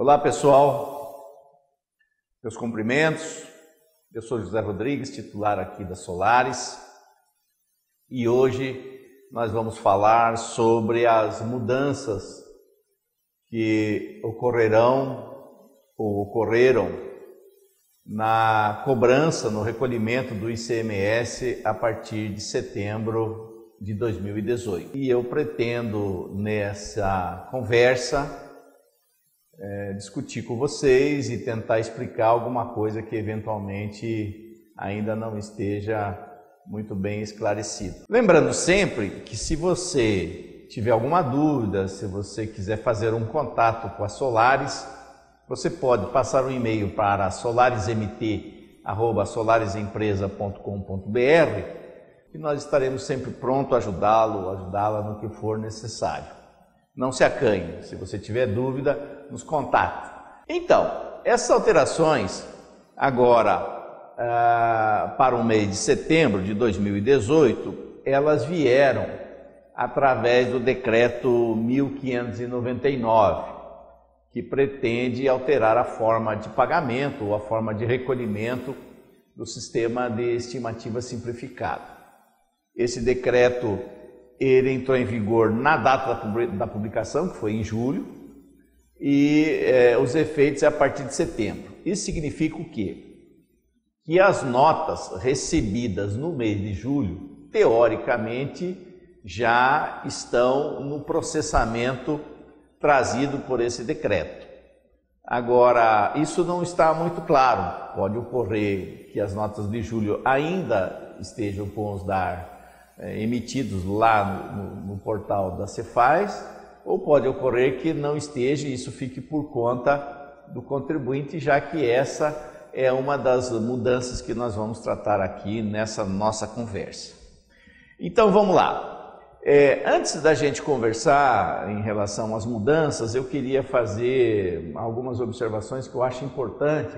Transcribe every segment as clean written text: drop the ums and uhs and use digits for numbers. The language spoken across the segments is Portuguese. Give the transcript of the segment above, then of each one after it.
Olá pessoal, meus cumprimentos. Eu sou José Rodrigues, titular aqui da Solaris, e hoje nós vamos falar sobre as mudanças que ocorreram ou ocorreram na cobrança, no recolhimento do ICMS a partir de setembro de 2018. E eu pretendo nessa conversa discutir com vocês e tentar explicar alguma coisa que eventualmente ainda não esteja muito bem esclarecido. Lembrando sempre que se você tiver alguma dúvida, se você quiser fazer um contato com a Solaris, você pode passar um e-mail para solarisempt@solarisempresa.com.br e nós estaremos sempre prontos a ajudá-la no que for necessário. Não se acanhe, se você tiver dúvida, nos contate. Então, essas alterações agora para o mês de setembro de 2018, elas vieram através do decreto 1599, que pretende alterar a forma de pagamento ou a forma de recolhimento do sistema de estimativa simplificado. Esse decreto ele entrou em vigor na data da publicação, que foi em julho, e os efeitos é a partir de setembro. Isso significa o quê? Que as notas recebidas no mês de julho, teoricamente, já estão no processamento trazido por esse decreto. Agora, isso não está muito claro. Pode ocorrer que as notas de julho ainda estejam com os DAR emitidos lá no portal da Cefaz, ou pode ocorrer que não esteja e isso fique por conta do contribuinte, já que essa é uma das mudanças que nós vamos tratar aqui nessa nossa conversa. Então vamos lá. Antes da gente conversar em relação às mudanças, eu queria fazer algumas observações que eu acho importante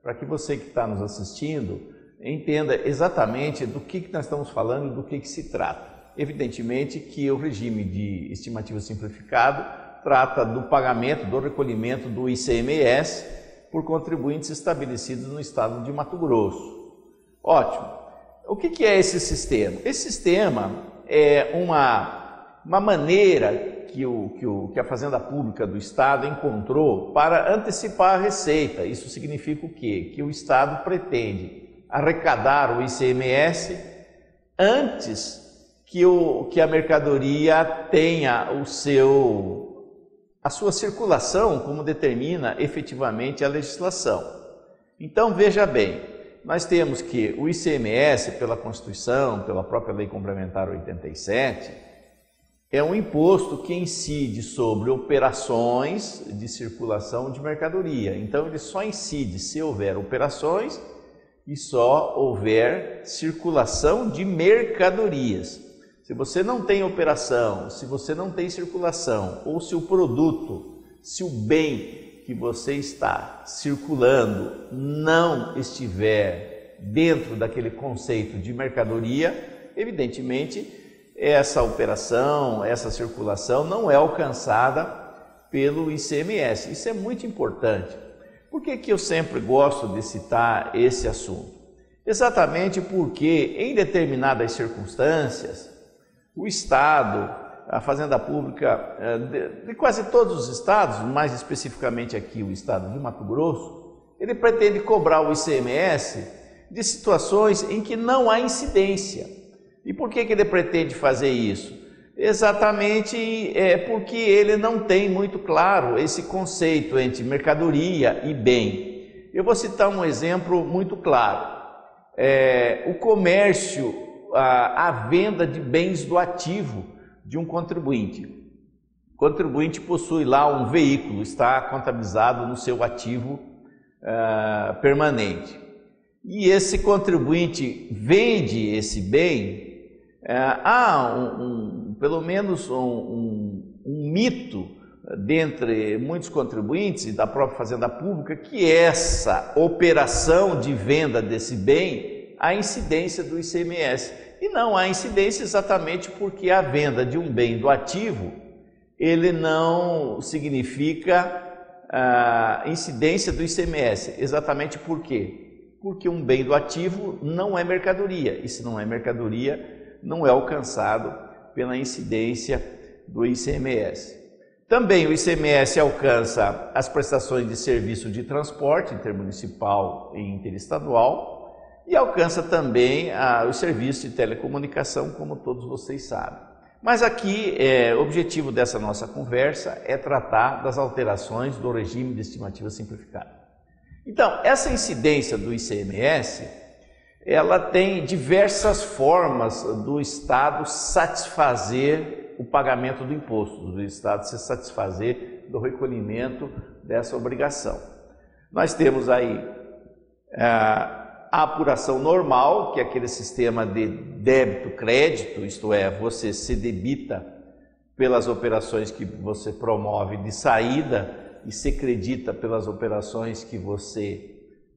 para que você que está nos assistindo entenda exatamente do que nós estamos falando e do que se trata. Evidentemente que o regime de estimativa simplificado trata do pagamento, do recolhimento do ICMS por contribuintes estabelecidos no estado de Mato Grosso. Ótimo. O que é esse sistema? Esse sistema é uma maneira que a Fazenda Pública do Estado encontrou para antecipar a receita. Isso significa o quê? Que o Estado pretende arrecadar o ICMS antes que a mercadoria tenha a sua circulação, como determina efetivamente a legislação. Então veja bem, nós temos que o ICMS, pela Constituição, pela própria Lei Complementar 87, é um imposto que incide sobre operações de circulação de mercadoria. Então ele só incide se houver operações e só houver circulação de mercadorias. Se você não tem operação, se você não tem circulação, ou se o produto, se o bem que você está circulando não estiver dentro daquele conceito de mercadoria, evidentemente essa operação, essa circulação não é alcançada pelo ICMS. Isso é muito importante. Por que eu sempre gosto de citar esse assunto? Exatamente porque, em determinadas circunstâncias, o Estado, a Fazenda Pública de quase todos os estados, mais especificamente aqui o estado de Mato Grosso, ele pretende cobrar o ICMS de situações em que não há incidência. E por que ele pretende fazer isso? Exatamente porque ele não tem muito claro esse conceito entre mercadoria e bem. Eu vou citar um exemplo muito claro. O comércio, a venda de bens do ativo de um contribuinte. O contribuinte possui lá um veículo, está contabilizado no seu ativo permanente. E esse contribuinte vende esse bem. Há pelo menos um mito dentre muitos contribuintes e da própria Fazenda Pública que essa operação de venda desse bem há incidência do ICMS. E não há incidência exatamente porque a venda de um bem do ativo, ele não significa a incidência do ICMS. Exatamente por quê? Porque um bem do ativo não é mercadoria, e se não é mercadoria, não é alcançado pela incidência do ICMS. Também o ICMS alcança as prestações de serviço de transporte intermunicipal e interestadual e alcança também os serviços de telecomunicação, como todos vocês sabem. Mas aqui, o objetivo dessa nossa conversa é tratar das alterações do regime de estimativa simplificada. Então, essa incidência do ICMS, ela tem diversas formas do Estado satisfazer o pagamento do imposto, do Estado se satisfazer do recolhimento dessa obrigação. Nós temos aí a apuração normal, que é aquele sistema de débito-crédito, isto é, você se debita pelas operações que você promove de saída e se credita pelas operações que você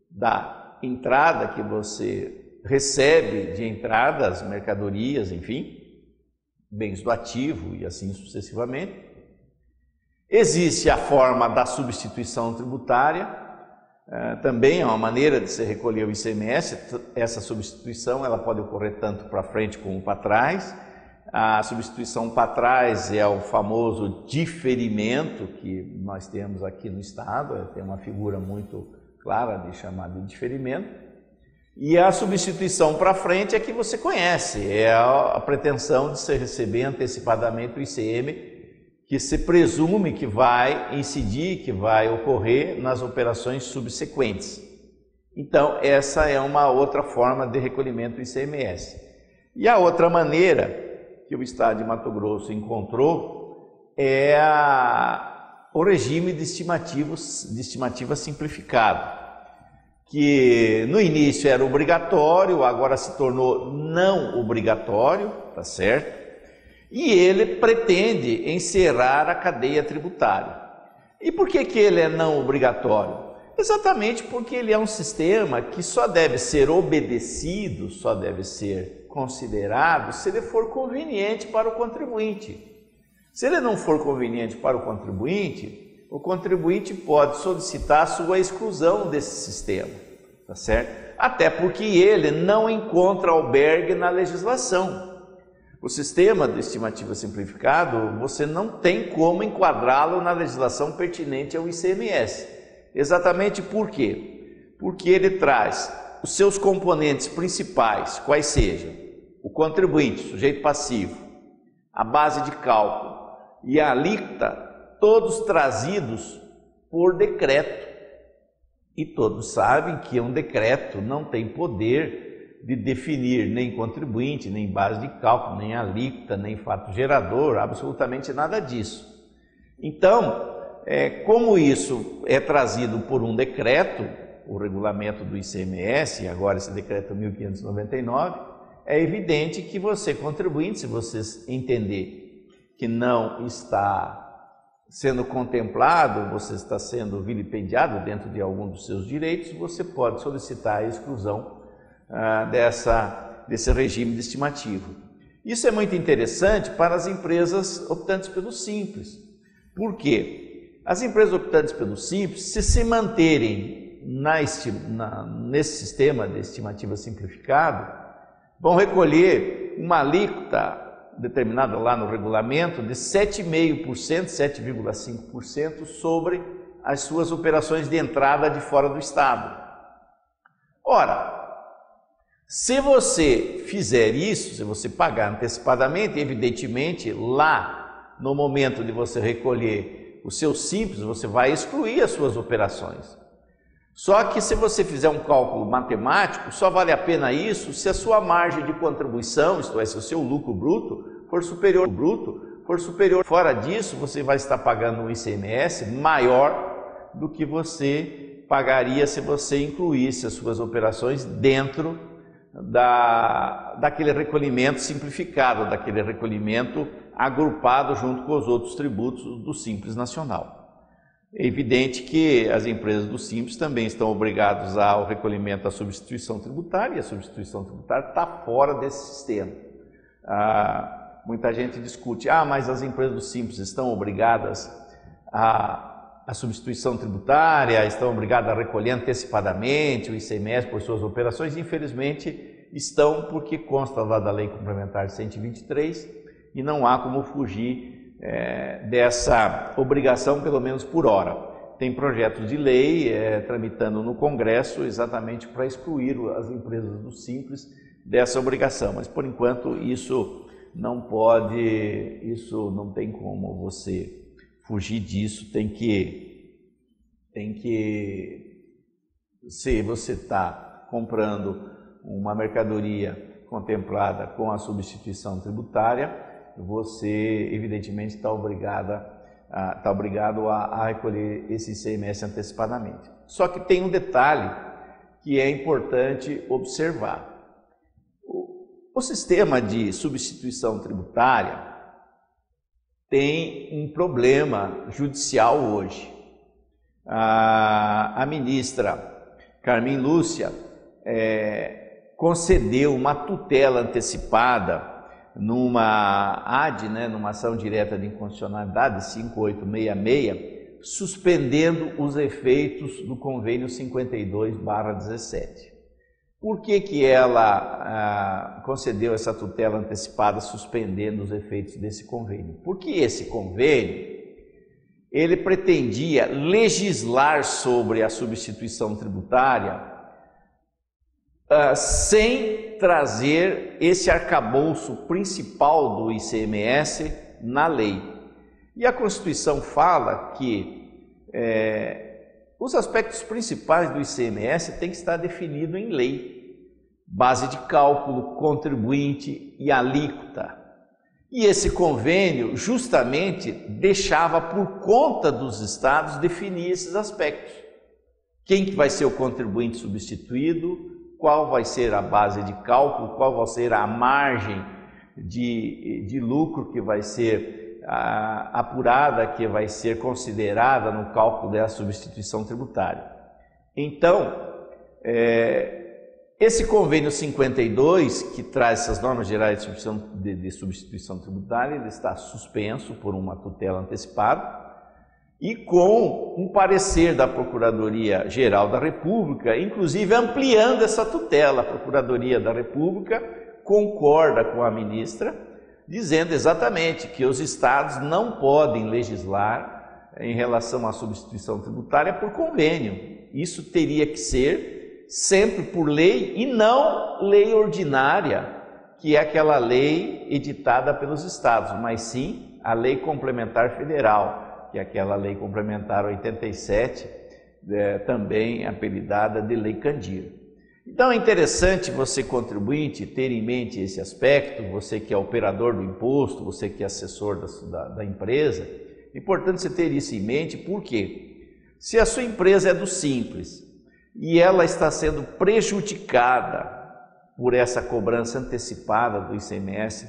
dá entrada, que você recebe de entradas, mercadorias, enfim, bens do ativo e assim sucessivamente. Existe a forma da substituição tributária, também é uma maneira de se recolher o ICMS. Essa substituição ela pode ocorrer tanto para frente como para trás. A substituição para trás é o famoso diferimento que nós temos aqui no Estado, tem uma figura muito clara de chamar de diferimento. E a substituição para frente é que você conhece, é a pretensão de se receber antecipadamente o ICM, que se presume que vai incidir, que vai ocorrer nas operações subsequentes. Então, essa é uma outra forma de recolhimento do ICMS. E a outra maneira que o Estado de Mato Grosso encontrou é o regime de estimativa simplificado, que no início era obrigatório, agora se tornou não obrigatório, tá certo? E ele pretende encerrar a cadeia tributária. E por que ele é não obrigatório? Exatamente porque ele é um sistema que só deve ser obedecido, só deve ser considerado se ele for conveniente para o contribuinte. Se ele não for conveniente para o contribuinte pode solicitar a sua exclusão desse sistema, tá certo? Até porque ele não encontra albergue na legislação. O sistema de estimativa simplificado, você não tem como enquadrá-lo na legislação pertinente ao ICMS. Exatamente por quê? Porque ele traz os seus componentes principais, quais sejam o contribuinte, sujeito passivo, a base de cálculo e a alíquota, todos trazidos por decreto. E todos sabem que um decreto não tem poder de definir nem contribuinte, nem base de cálculo, nem alíquota, nem fato gerador, absolutamente nada disso. Então, como isso é trazido por um decreto, o regulamento do ICMS, e agora esse decreto 1599, é evidente que você, contribuinte, se você entender que não está sendo contemplado, você está sendo vilipendiado dentro de algum dos seus direitos, você pode solicitar a exclusão desse regime de estimativa. Isso é muito interessante para as empresas optantes pelo Simples. Por quê? As empresas optantes pelo Simples, se manterem nesse sistema de estimativa simplificado, vão recolher uma alíquota determinada lá no regulamento de 7,5%, 7,5% sobre as suas operações de entrada de fora do Estado. Ora, se você fizer isso, se você pagar antecipadamente, evidentemente, lá no momento de você recolher o seu Simples, você vai excluir as suas operações. Só que se você fizer um cálculo matemático, só vale a pena isso se a sua margem de contribuição, isto é, se o seu lucro bruto for superior ao bruto, for superior. Fora disso, você vai estar pagando um ICMS maior do que você pagaria se você incluísse as suas operações dentro daquele recolhimento simplificado, daquele recolhimento agrupado junto com os outros tributos do Simples Nacional. É evidente que as empresas do Simples também estão obrigadas ao recolhimento da substituição tributária, e a substituição tributária está fora desse sistema. Muita gente discute, mas as empresas do Simples estão obrigadas a a substituição tributária, estão obrigados a recolher antecipadamente o ICMS por suas operações, infelizmente estão, porque consta lá da Lei Complementar 123 e não há como fugir dessa obrigação, pelo menos por hora. Tem projetos de lei tramitando no Congresso exatamente para excluir as empresas do Simples dessa obrigação, mas por enquanto isso não tem como você fugir disso, se você está comprando uma mercadoria contemplada com a substituição tributária, você evidentemente está obrigado a recolher esse ICMS antecipadamente. Só que tem um detalhe que é importante observar. O sistema de substituição tributária tem um problema judicial hoje. A ministra Carmen Lúcia concedeu uma tutela antecipada numa AD, numa ação direta de inconstitucionalidade 5866, suspendendo os efeitos do convênio 52/17. Por que ela concedeu essa tutela antecipada suspendendo os efeitos desse convênio? Porque esse convênio, ele pretendia legislar sobre a substituição tributária sem trazer esse arcabouço principal do ICMS na lei. E a Constituição fala que os aspectos principais do ICMS têm que estar definidos em lei, base de cálculo, contribuinte e alíquota. E esse convênio justamente deixava por conta dos estados definir esses aspectos. Quem que vai ser o contribuinte substituído, qual vai ser a base de cálculo, qual vai ser a margem de lucro que vai ser apurada, que vai ser considerada no cálculo da substituição tributária. Então, esse convênio 52, que traz essas normas gerais de substituição tributária, ele está suspenso por uma tutela antecipada e com um parecer da Procuradoria-Geral da República, inclusive ampliando essa tutela. A Procuradoria da República concorda com a ministra, dizendo exatamente que os estados não podem legislar em relação à substituição tributária por convênio. Isso teria que ser sempre por lei e não lei ordinária, que é aquela lei editada pelos estados, mas sim a Lei Complementar Federal, que é aquela Lei Complementar 87, também apelidada de Lei Candir. Então é interessante você, contribuinte, ter em mente esse aspecto, você que é operador do imposto, você que é assessor da empresa, é importante você ter isso em mente, porque se a sua empresa é do Simples e ela está sendo prejudicada por essa cobrança antecipada do ICMS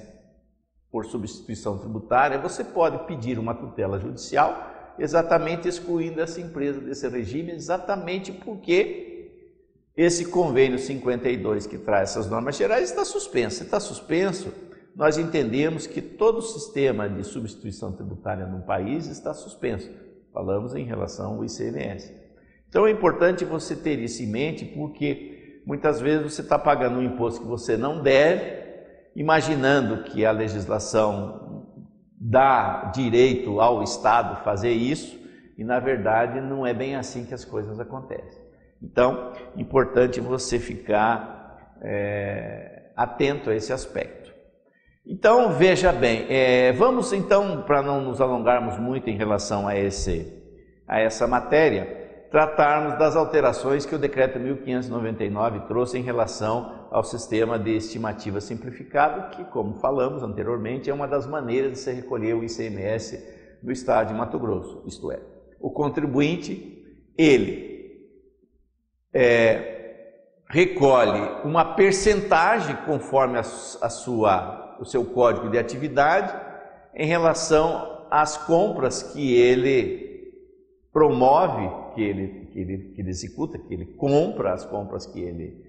por substituição tributária, você pode pedir uma tutela judicial exatamente excluindo essa empresa desse regime, exatamente porque esse convênio 52 que traz essas normas gerais está suspenso. Se está suspenso, nós entendemos que todo o sistema de substituição tributária no país está suspenso. Falamos em relação ao ICMS. Então é importante você ter isso em mente, porque muitas vezes você está pagando um imposto que você não deve, imaginando que a legislação dá direito ao Estado fazer isso, e na verdade não é bem assim que as coisas acontecem. Então, importante você ficar atento a esse aspecto. Então, veja bem, vamos então, para não nos alongarmos muito em relação a essa matéria, tratarmos das alterações que o Decreto 1599 trouxe em relação ao sistema de estimativa simplificado, que, como falamos anteriormente, é uma das maneiras de se recolher o ICMS no estado de Mato Grosso. Isto é, o contribuinte, ele recolhe uma percentagem conforme o seu código de atividade em relação às compras que ele promove, que ele executa, que ele compra, as compras que ele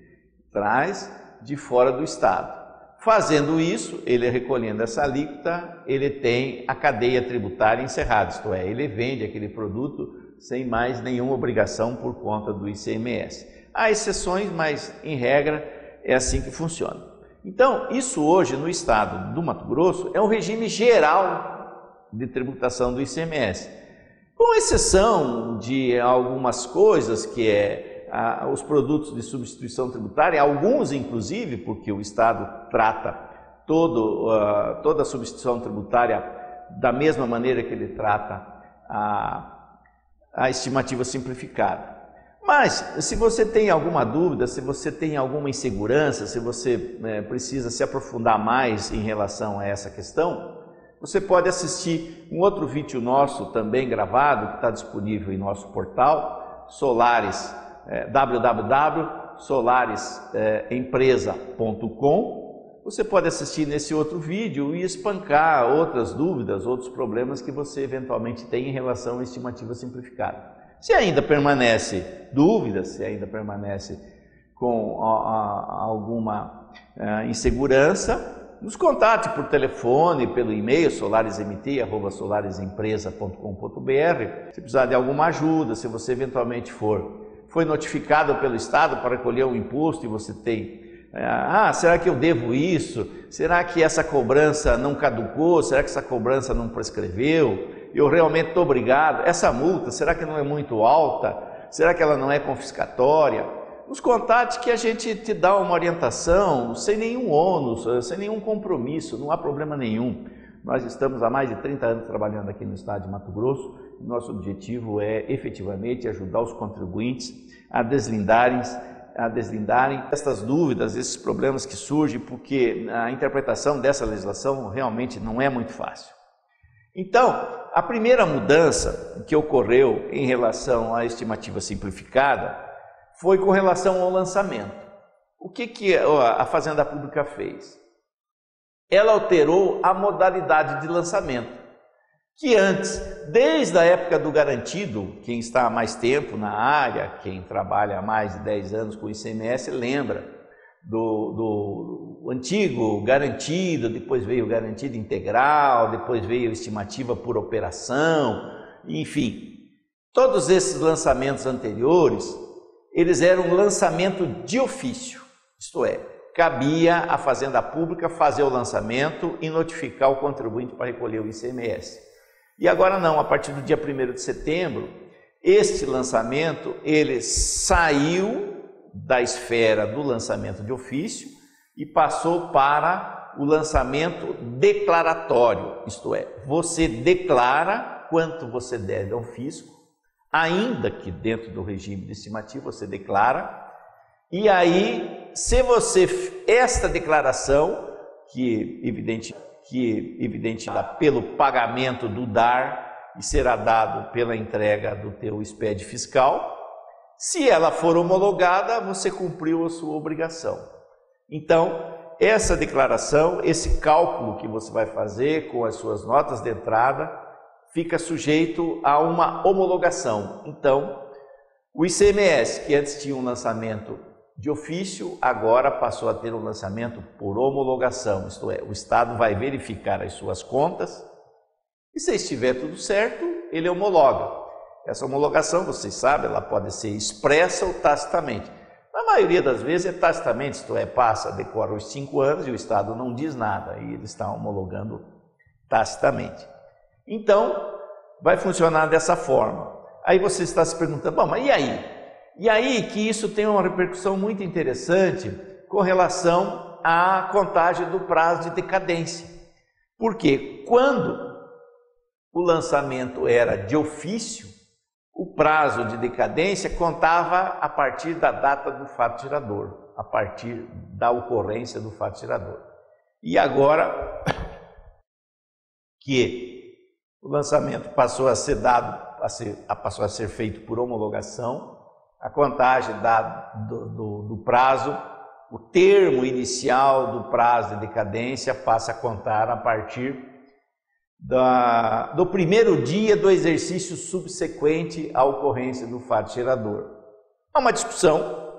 traz de fora do estado. Fazendo isso, ele recolhendo essa alíquota, ele tem a cadeia tributária encerrada, isto é, ele vende aquele produto sem mais nenhuma obrigação por conta do ICMS. Há exceções, mas em regra é assim que funciona. Então, isso hoje no estado do Mato Grosso é um regime geral de tributação do ICMS, com exceção de algumas coisas que os produtos de substituição tributária, alguns inclusive, porque o estado trata toda a substituição tributária da mesma maneira que ele trata a estimativa simplificada. Mas, se você tem alguma dúvida, se você tem alguma insegurança, se você precisa se aprofundar mais em relação a essa questão, você pode assistir um outro vídeo nosso também gravado, que está disponível em nosso portal, Solaris, www.solarisempresa.com. Você pode assistir nesse outro vídeo e espancar outras dúvidas, outros problemas que você eventualmente tem em relação à estimativa simplificada. Se ainda permanece dúvida, se ainda permanece com alguma insegurança, nos contate por telefone, pelo e-mail solaresemt@solarisempresa.com.br. Se precisar de alguma ajuda, se você eventualmente foi notificado pelo Estado para recolher um imposto e você tem será que eu devo isso? Será que essa cobrança não caducou? Será que essa cobrança não prescreveu? Eu realmente estou obrigado? Essa multa, será que não é muito alta? Será que ela não é confiscatória? Nos contate que a gente te dá uma orientação sem nenhum ônus, sem nenhum compromisso, não há problema nenhum. Nós estamos há mais de 30 anos trabalhando aqui no estado de Mato Grosso e nosso objetivo é efetivamente ajudar os contribuintes a deslindarem essas dúvidas, esses problemas que surgem, porque a interpretação dessa legislação realmente não é muito fácil. Então, a primeira mudança que ocorreu em relação à estimativa simplificada foi com relação ao lançamento. O que a Fazenda Pública fez? Ela alterou a modalidade de lançamento, que antes, desde a época do garantido, quem está há mais tempo na área, quem trabalha há mais de 10 anos com o ICMS, lembra do antigo garantido, depois veio o garantido integral, depois veio a estimativa por operação, enfim. Todos esses lançamentos anteriores, eles eram lançamento de ofício, isto é, cabia à Fazenda Pública fazer o lançamento e notificar o contribuinte para recolher o ICMS. E agora não, a partir do dia 1º de setembro, este lançamento, ele saiu da esfera do lançamento de ofício e passou para o lançamento declaratório, isto é, você declara quanto você deve ao fisco, ainda que dentro do regime de estimativa você declara, e aí, se você, esta declaração, que evidentemente pelo pagamento do DAR e será dado pela entrega do teu SPED fiscal, se ela for homologada, você cumpriu a sua obrigação. Então, essa declaração, esse cálculo que você vai fazer com as suas notas de entrada, fica sujeito a uma homologação. Então, o ICMS, que antes tinha um lançamento de ofício, agora passou a ter um lançamento por homologação, isto é, o Estado vai verificar as suas contas e se estiver tudo certo, ele homologa. Essa homologação, vocês sabem, ela pode ser expressa ou tacitamente. Na maioria das vezes é tacitamente, isto é, decora os 5 anos e o Estado não diz nada e ele está homologando tacitamente. Então, vai funcionar dessa forma. Aí você está se perguntando, bom, mas e aí? E aí que isso tem uma repercussão muito interessante com relação à contagem do prazo de decadência. Porque quando o lançamento era de ofício, o prazo de decadência contava a partir da data do fato gerador, a partir da ocorrência do fato gerador. E agora que o lançamento passou a ser passou a ser feito por homologação, a contagem do prazo, o termo inicial do prazo de decadência passa a contar a partir do primeiro dia do exercício subsequente à ocorrência do fato gerador. Há uma discussão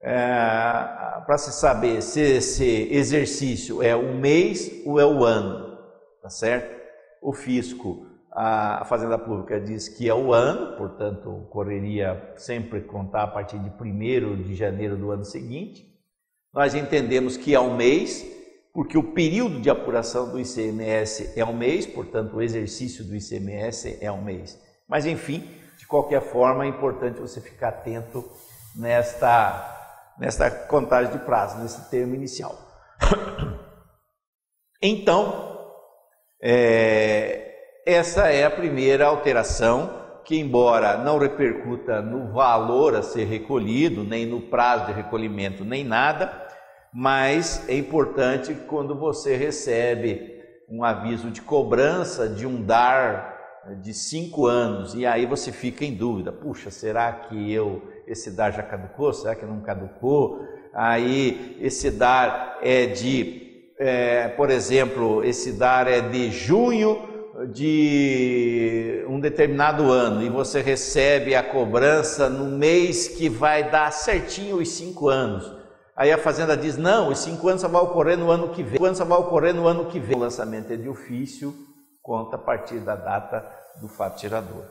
para se saber se esse exercício é um mês ou é o ano, tá certo? O fisco a Fazenda Pública diz que é o ano, portanto, ocorreria sempre contar a partir de 1º de janeiro do ano seguinte. Nós entendemos que é um mês, porque o período de apuração do ICMS é um mês, portanto, o exercício do ICMS é um mês. Mas, enfim, de qualquer forma, é importante você ficar atento nesta contagem de prazo, nesse termo inicial. Então, essa é a primeira alteração, que embora não repercuta no valor a ser recolhido, nem no prazo de recolhimento, nem nada, mas é importante quando você recebe um aviso de cobrança de um DAR de 5 anos, e aí você fica em dúvida, puxa, será que esse DAR já caducou? Será que não caducou? Aí esse DAR é por exemplo, esse DAR é de junho de um determinado ano, e você recebe a cobrança no mês que vai dar certinho os 5 anos. Aí a Fazenda diz, não, os 5 anos só vai ocorrer no ano que vem. O lançamento é de ofício, conta a partir da data do fato gerador.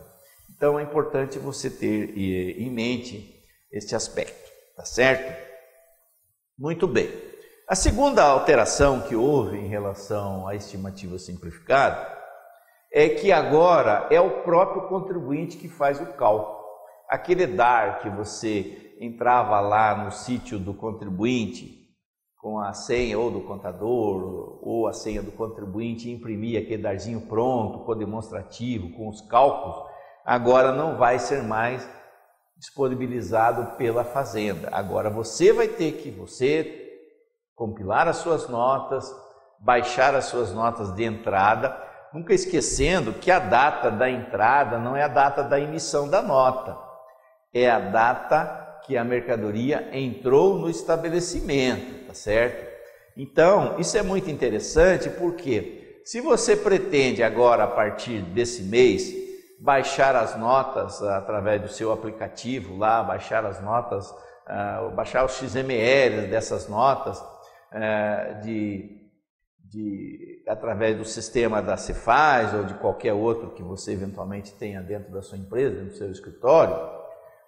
Então é importante você ter em mente este aspecto, tá certo? Muito bem. A segunda alteração que houve em relação à estimativa simplificada é que agora é o próprio contribuinte que faz o cálculo. Aquele DAR que você entrava lá no sítio do contribuinte com a senha ou do contador ou a senha do contribuinte e imprimia aquele DARzinho pronto, com demonstrativo, com os cálculos, agora não vai ser mais disponibilizado pela Fazenda. Agora você vai ter que compilar as suas notas, baixar as suas notas de entrada, nunca esquecendo que a data da entrada não é a data da emissão da nota, é a data que a mercadoria entrou no estabelecimento, tá certo? Então, isso é muito interessante porque se você pretende agora, a partir desse mês, baixar as notas através do seu aplicativo lá, baixar as notas, baixar os XML dessas notas, através do sistema da Cefaz ou de qualquer outro que você eventualmente tenha dentro da sua empresa, no seu escritório,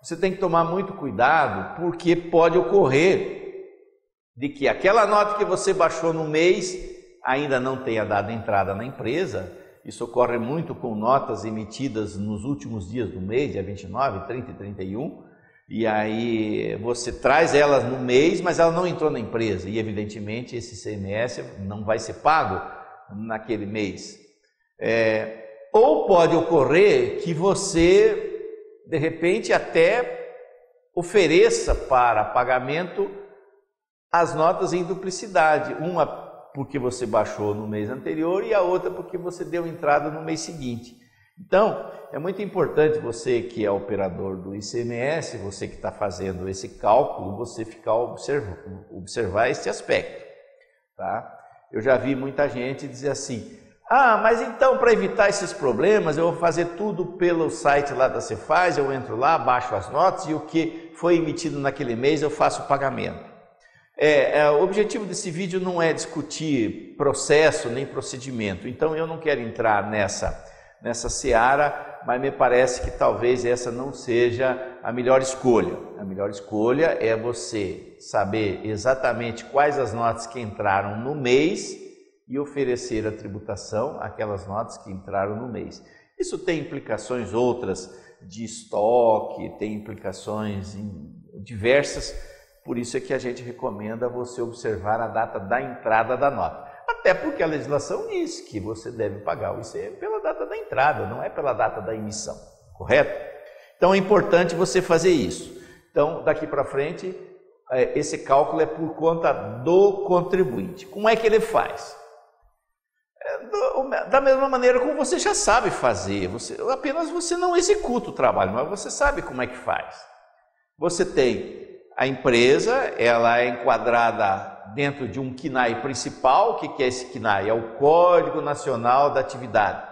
você tem que tomar muito cuidado, porque pode ocorrer de que aquela nota que você baixou no mês ainda não tenha dado entrada na empresa. Isso ocorre muito com notas emitidas nos últimos dias do mês, dia 29, 30 e 31, e aí você traz elas no mês, mas ela não entrou na empresa, e evidentemente esse ICMS não vai ser pago naquele mês. Ou pode ocorrer que você, de repente, até ofereça para pagamento as notas em duplicidade, uma porque você baixou no mês anterior e a outra porque você deu entrada no mês seguinte. Então, é muito importante você que é operador do ICMS, você que está fazendo esse cálculo, você ficar observar esse aspecto, tá? Eu já vi muita gente dizer assim, mas então para evitar esses problemas eu vou fazer tudo pelo site lá da Cefaz, eu entro lá, baixo as notas e o que foi emitido naquele mês eu faço o pagamento. O objetivo desse vídeo não é discutir processo nem procedimento, então eu não quero entrar nessa seara, mas me parece que talvez essa não seja a melhor escolha. A melhor escolha é você saber exatamente quais as notas que entraram no mês e oferecer a tributação àquelas notas que entraram no mês. Isso tem implicações outras de estoque, tem implicações diversas, por isso é que a gente recomenda você observar a data da entrada da nota. Até porque a legislação diz que você deve pagar o ICM pela data da entrada, não é pela data da emissão, correto? Então é importante você fazer isso. Então, daqui para frente, esse cálculo é por conta do contribuinte. Como é que ele faz? Da mesma maneira como você já sabe fazer, apenas você não executa o trabalho, mas você sabe como é que faz. Você tem a empresa, ela é enquadrada dentro de um CNAE principal. O que é esse CNAE? É o Código Nacional da Atividade.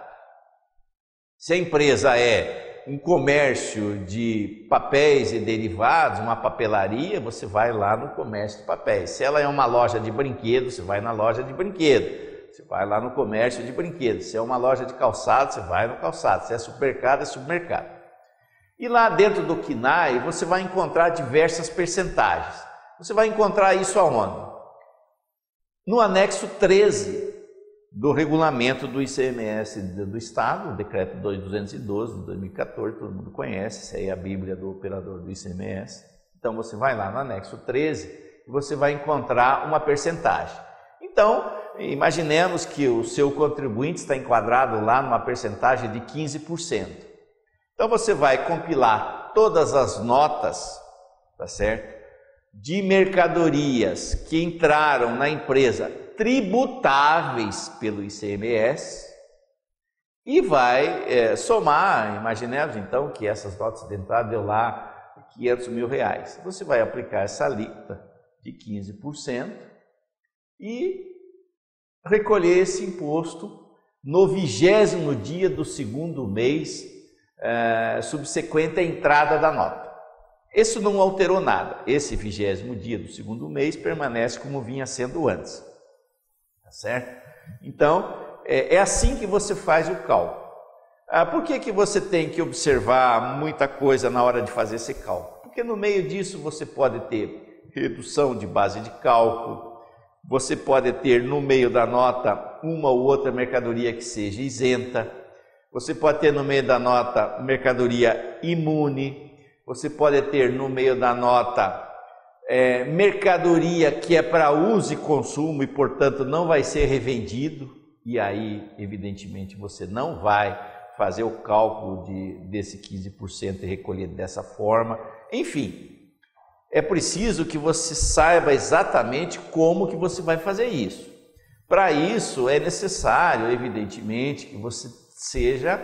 Se a empresa é um comércio de papéis e derivados, uma papelaria, você vai lá no comércio de papéis. Se ela é uma loja de brinquedos, você vai na loja de brinquedo. você vai lá no comércio de brinquedos. Se é uma loja de calçado, você vai no calçado. Se é supermercado, é supermercado. E lá dentro do KNAI, você vai encontrar diversas percentagens. Você vai encontrar isso aonde? No anexo 13 do regulamento do ICMS do Estado, o decreto 2212 de 2014, todo mundo conhece, isso aí é a bíblia do operador do ICMS. Então você vai lá no anexo 13 e você vai encontrar uma percentagem. Então, imaginemos que o seu contribuinte está enquadrado lá numa percentagem de 15%. Então você vai compilar todas as notas, tá certo? De mercadorias que entraram na empresa tributáveis pelo ICMS e vai somar. Imaginemos então que essas notas de entrada deu lá R$500 mil. Você vai aplicar essa alíquota de 15% e recolher esse imposto no 20º dia do segundo mês subsequente à entrada da nota. Isso não alterou nada. Esse 20º dia do segundo mês permanece como vinha sendo antes. Tá certo? Então, é assim que você faz o cálculo. Por que você tem que observar muita coisa na hora de fazer esse cálculo? Porque no meio disso você pode ter redução de base de cálculo, você pode ter no meio da nota uma ou outra mercadoria que seja isenta, você pode ter no meio da nota mercadoria imune, você pode ter no meio da nota mercadoria que é para uso e consumo e, portanto, não vai ser revendido. E aí, evidentemente, você não vai fazer o cálculo desse 15% e recolher dessa forma. Enfim, é preciso que você saiba exatamente como que você vai fazer isso. Para isso, é necessário, evidentemente, que você seja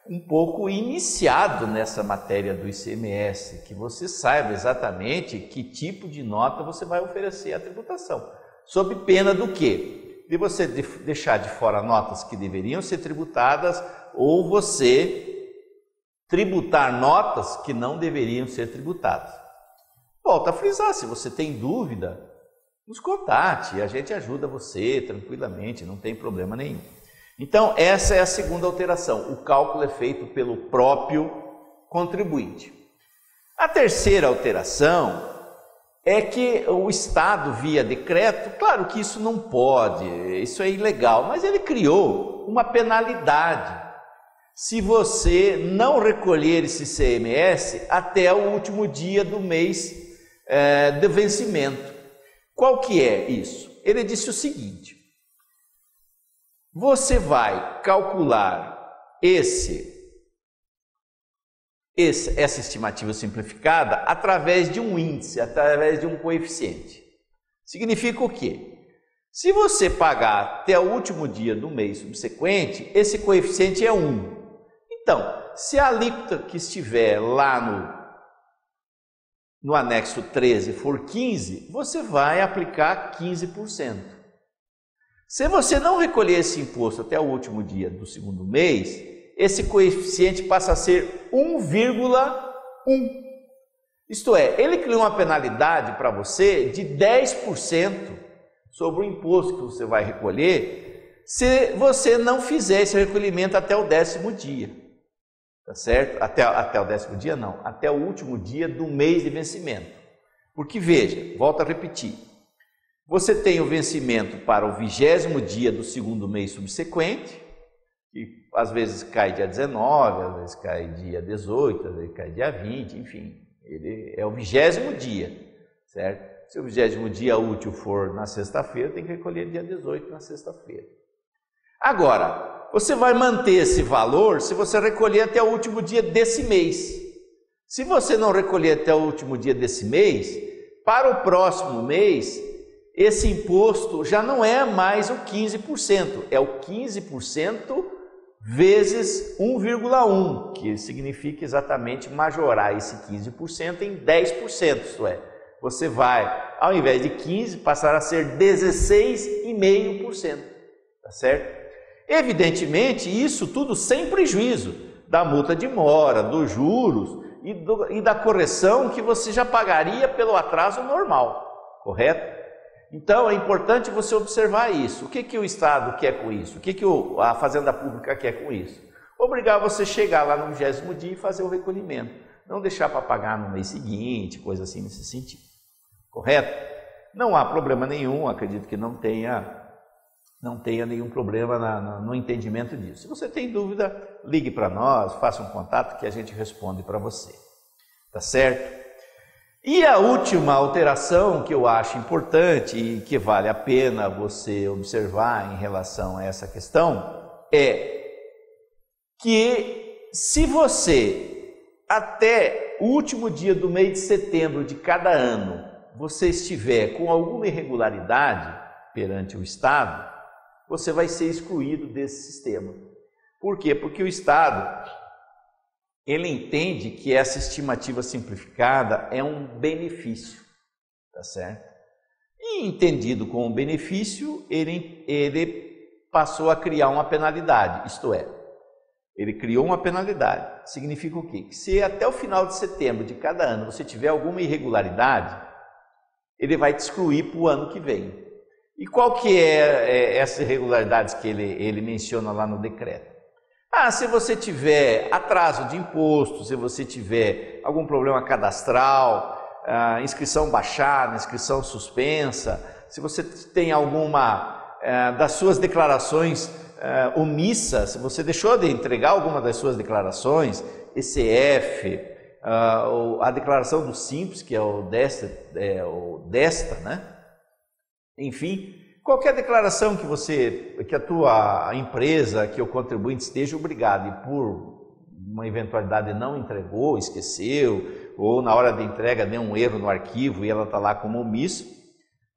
um pouco iniciado nessa matéria do ICMS, que você saiba exatamente que tipo de nota você vai oferecer à tributação, sob pena do quê? De você deixar de fora notas que deveriam ser tributadas ou você tributar notas que não deveriam ser tributadas. Volto a frisar, se você tem dúvida, nos contate, a gente ajuda você tranquilamente, não tem problema nenhum. Então, essa é a segunda alteração, o cálculo é feito pelo próprio contribuinte. A terceira alteração é que o Estado, via decreto, claro que isso não pode, isso é ilegal, mas ele criou uma penalidade se você não recolher esse ICMS até o último dia do mês de vencimento. Qual que é isso? Ele disse o seguinte: você vai calcular essa estimativa simplificada através de um índice, através de um coeficiente. Significa o quê? Se você pagar até o último dia do mês subsequente, esse coeficiente é 1. Então, se a alíquota que estiver lá no anexo 13 for 15, você vai aplicar 15%. Se você não recolher esse imposto até o último dia do segundo mês, esse coeficiente passa a ser 1,1. Isto é, ele criou uma penalidade para você de 10% sobre o imposto que você vai recolher se você não fizer esse recolhimento até o 10º dia. Tá certo? Até o 10º dia não, até o último dia do mês de vencimento. Porque veja, volto a repetir, você tem o vencimento para o 20º dia do segundo mês subsequente, que às vezes cai dia 19, às vezes cai dia 18, às vezes cai dia 20, enfim, ele é o 20º dia, certo? Se o 20º dia útil for na sexta-feira, tem que recolher dia 18 na sexta-feira. Agora, você vai manter esse valor se você recolher até o último dia desse mês. Se você não recolher até o último dia desse mês, para o próximo mês, esse imposto já não é mais o 15%, é o 15% vezes 1,1, que significa exatamente majorar esse 15% em 10%, isto é, você vai, ao invés de 15%, passar a ser 16,5%, tá certo? Evidentemente, isso tudo sem prejuízo da multa de mora, dos juros e da correção que você já pagaria pelo atraso normal, correto? Então, é importante você observar isso. O que o Estado quer com isso? O que a Fazenda Pública quer com isso? Obrigar você a chegar lá no 20º dia e fazer o recolhimento. Não deixar para pagar no mês seguinte, coisa assim nesse sentido. Correto? Não há problema nenhum, acredito que não tenha nenhum problema no entendimento disso. Se você tem dúvida, ligue para nós, faça um contato que a gente responde para você. Tá certo? E a última alteração que eu acho importante e que vale a pena você observar em relação a essa questão é que se você, até o último dia do mês de setembro de cada ano, você estiver com alguma irregularidade perante o Estado, você vai ser excluído desse sistema. Por quê? Porque o Estado, ele entende que essa estimativa simplificada é um benefício, tá certo? E entendido como benefício, ele passou a criar uma penalidade, isto é, ele criou uma penalidade. Significa o quê? Que se até o final de setembro de cada ano você tiver alguma irregularidade, ele vai te excluir para o ano que vem. E qual que é essas irregularidades que ele menciona lá no decreto? Se você tiver atraso de imposto, se você tiver algum problema cadastral, inscrição baixada, inscrição suspensa, se você tem alguma das suas declarações omissa, se você deixou de entregar alguma das suas declarações, ECF, a declaração do Simples, que é o DESTA, né? Enfim, qualquer declaração que a tua empresa, que o contribuinte esteja obrigado e por uma eventualidade não entregou, esqueceu, ou na hora da entrega deu um erro no arquivo e ela está lá como omisso,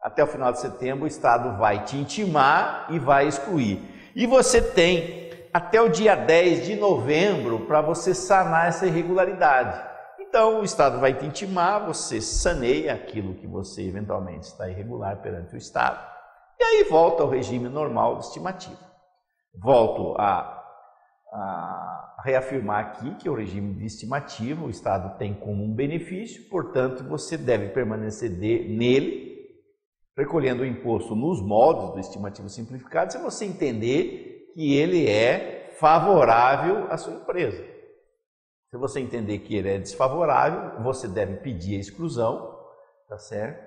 até o final de setembro o Estado vai te intimar e vai excluir. E você tem até o dia 10 de novembro para você sanar essa irregularidade. Então o Estado vai te intimar, você saneia aquilo que você eventualmente está irregular perante o Estado. E aí volta ao regime normal de estimativa. Volto a reafirmar aqui que o regime de estimativa o Estado tem como um benefício, portanto você deve permanecer nele, recolhendo o imposto nos moldes do estimativo simplificado, se você entender que ele é favorável à sua empresa. Se você entender que ele é desfavorável, você deve pedir a exclusão, tá certo?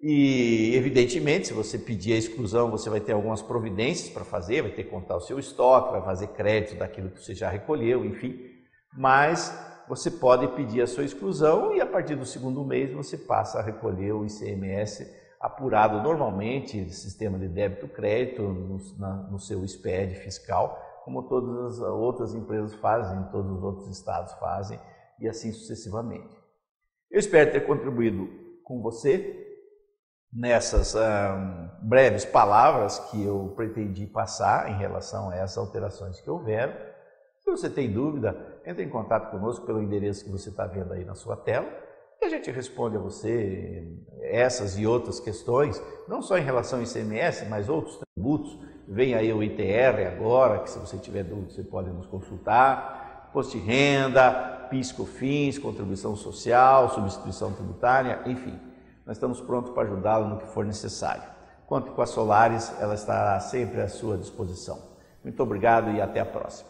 E, evidentemente, se você pedir a exclusão, você vai ter algumas providências para fazer, vai ter que contar o seu estoque, vai fazer crédito daquilo que você já recolheu, enfim. Mas você pode pedir a sua exclusão e, a partir do segundo mês, você passa a recolher o ICMS apurado normalmente, sistema de débito-crédito, no seu SPED fiscal, como todas as outras empresas fazem, todos os outros estados fazem, e assim sucessivamente. Eu espero ter contribuído com você nessas breves palavras que eu pretendi passar em relação a essas alterações que houveram. Se você tem dúvida, entre em contato conosco pelo endereço que você está vendo aí na sua tela, e a gente responde a você essas e outras questões, não só em relação ao ICMS, mas outros tributos. Vem aí o ITR agora, que se você tiver dúvida, você pode nos consultar. Imposto de renda, PIS, COFINS, contribuição social, substituição tributária, enfim. Nós estamos prontos para ajudá-lo no que for necessário. Quanto com a Solaris, ela estará sempre à sua disposição. Muito obrigado e até a próxima.